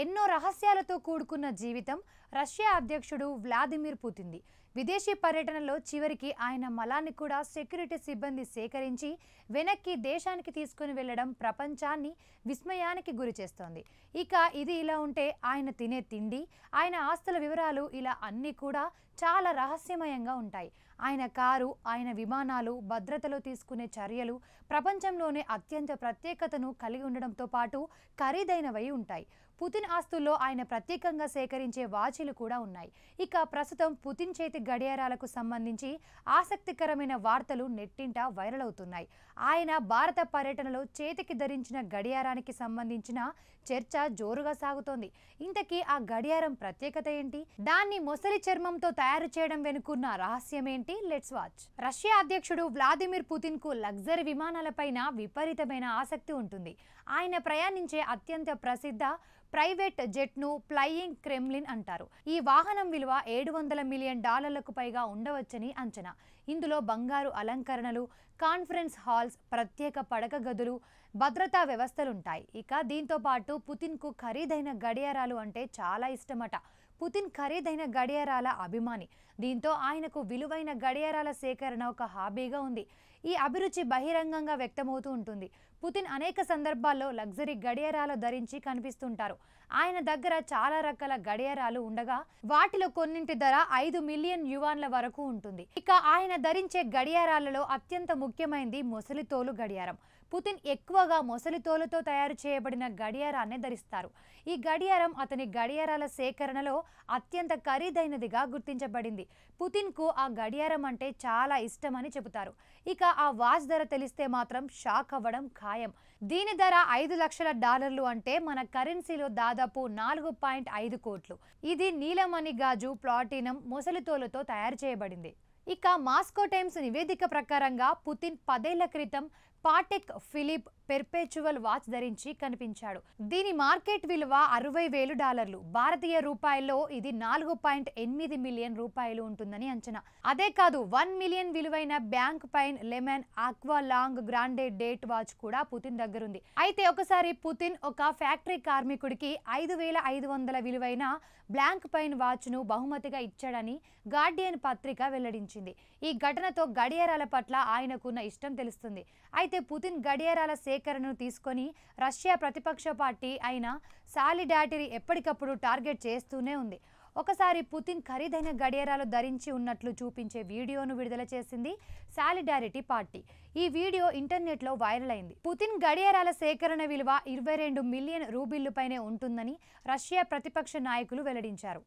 ఎన్నో రహస్యాలతో కూడుకున్న జీవితం రష్యా అధ్యక్షుడు వ్లాదిమిర్ పుతిన్ది. విదేశీ పర్యటనలో చివరికి ఆయన మలాన్ని కూడా సెక్యూరిటీ సిబ్బంది సేకరించి వెనక్కి దేశానికి తీసుకుని వెళ్లడం ప్రపంచాన్ని విస్మయానికి గురిచేస్తోంది. ఇక ఇది ఇలా ఉంటే ఆయన తినే తిండి, ఆయన ఆస్తుల వివరాలు ఇలా అన్నీ కూడా చాలా రహస్యమయంగా ఉంటాయి. ఆయన కారు, ఆయన విమానాలు, భద్రతలో తీసుకునే చర్యలు ప్రపంచంలోనే అత్యంత ప్రత్యేకతను కలిగి ఉండడంతో పాటు ఖరీదైనవై ఉంటాయి. పుతిన్ ఆస్తుల్లో ఆయన ప్రత్యేకంగా సేకరించే వాచీలు కూడా ఉన్నాయి. ఇక ప్రస్తుతం పుతిన్ చేతి గడియారాలకు సంబంధించి ఆసక్తికరమైన వార్తలు నెట్టింట వైరల్ అవుతున్నాయి. ఆయన భారత పర్యటనలో చేతికి ధరించిన గడియారానికి సంబంధించిన చర్చ జోరుగా సాగుతోంది. ఇంతకీ ఆ గడియారం ప్రత్యేకత ఏంటి? దాన్ని మొసలి చర్మంతో తయారు చేయడం వెనుకున్న రహస్యం ఏంటి? Let's watch. రష్యా అధ్యక్షుడు వ్లాదిమిర్ పుతిన్ కు లగ్జరీ విమానాలపైన విపరీతమైన ఆసక్తి ఉంటుంది. ఆయన ప్రయాణించే అత్యంత ప్రసిద్ధ ప్రైవేట్ జెట్ ను ఫ్లయింగ్ క్రెమ్లిన్ అంటారు. ఈ వాహనం విలువ $700 మిలియన్ పైగా ఉండవచ్చని అంచనా. ఇందులో బంగారు అలంకరణలు, కాన్ఫరెన్స్ హాల్స్, ప్రత్యేక పడక గదులు, భద్రతా వ్యవస్థలుంటాయి. ఇక దీంతో పాటు పుతిన్ కు ఖరీదైన గడియారాలు అంటే చాలా ఇష్టమట. పుతిన్ ఖరీదైన గడియారాల అభిమాని. దీంతో ఆయనకు విలువైన గడియారాల సేకరణ ఒక హాబీగా ఉంది. ఈ అభిరుచి బహిరంగంగా వ్యక్తమవుతూ ఉంటుంది. పుతిన్ అనేక సందర్భాల్లో లగ్జరీ గడియారాలు ధరించి కనిపిస్తుంటారు. ఆయన దగ్గర చాలా రకాల గడియారాలు ఉండగా వాటిలో కొన్నింటి ధర $5 మిలియన్ వరకు ఉంటుంది. ఇక ఆయన ధరించే గడియారాలలో అత్యంత ముఖ్యమైనది మొసలితోలు గడియారం. పుతిన్ ఎక్కువగా మొసలితోలుతో తయారు చేయబడిన గడియారాన్నే ధరిస్తారు. ఈ గడియారం అతని గడియారాల సేకరణలో అత్యంత ఖరీదైనదిగా గుర్తించబడింది. పుతిన్ కు ఆ గడియారం అంటే చాలా ఇష్టమని చెబుతారు. ఇక ఆ వాచ్ ధర తెలిస్తే మాత్రం షాక్ అవ్వడం ఖాయం. దీని ధర $5 లక్షల అంటే మన కరెన్సీలో దాదాపు 4.5 కోట్లు. ఇది నీలమణి గాజు, ప్లాటినం, మొసలితోలుతో తయారు చేయబడింది. ఇక మాస్కో టైమ్స్ నివేదిక ప్రకారంగా పుతిన్ 10 ఏళ్ల క్రితం పాటెక్ ఫిలిప్ పెర్పెచువల్ వాచ్ ధరించి కనిపించాడు. దీని మార్కెట్ విలువ $60,000. భారతీయ రూపాయల్లో ఇది $4.8 మిలియన్ ఉంటుందని అంచనా. అదే కాదు, 1 మిలియన్ విలువైన bank pine lemon aqua long Grande date watch కూడా పుతిన్ దగ్గరుంది. అయితే ఒకసారి పుతిన్ ఒక ఫ్యాక్టరీ కార్మికుడికి 5,500 విలువైన బ్లాంక్ పైన్ వాచ్ ను బహుమతిగా ఇచ్చాడని గార్డియన్ పత్రిక వెల్లడించింది. ఈ ఘటనతో గడియారాల పట్ల ఆయనకున్న ఇష్టం తెలుస్తుంది. అయితే పుతిన్ గడియారాల సేకరణను తీసుకొని రష్యా ప్రతిపక్ష పార్టీ అయిన సాలిడారిటీ ఎప్పటికప్పుడు టార్గెట్ చేస్తూనే ఉంది. ఒకసారి పుతిన్ ఖరీదైన గడియారాలు ధరించి ఉన్నట్లు చూపించే వీడియోను విడుదల చేసింది సాలిడారిటీ పార్టీ. ఈ వీడియో ఇంటర్నెట్లో వైరల్ అయింది. పుతిన్ గడియారాల సేకరణ విలువ $22 మిలియన్ పైనే ఉంటుందని రష్యా ప్రతిపక్ష నాయకులు వెల్లడించారు.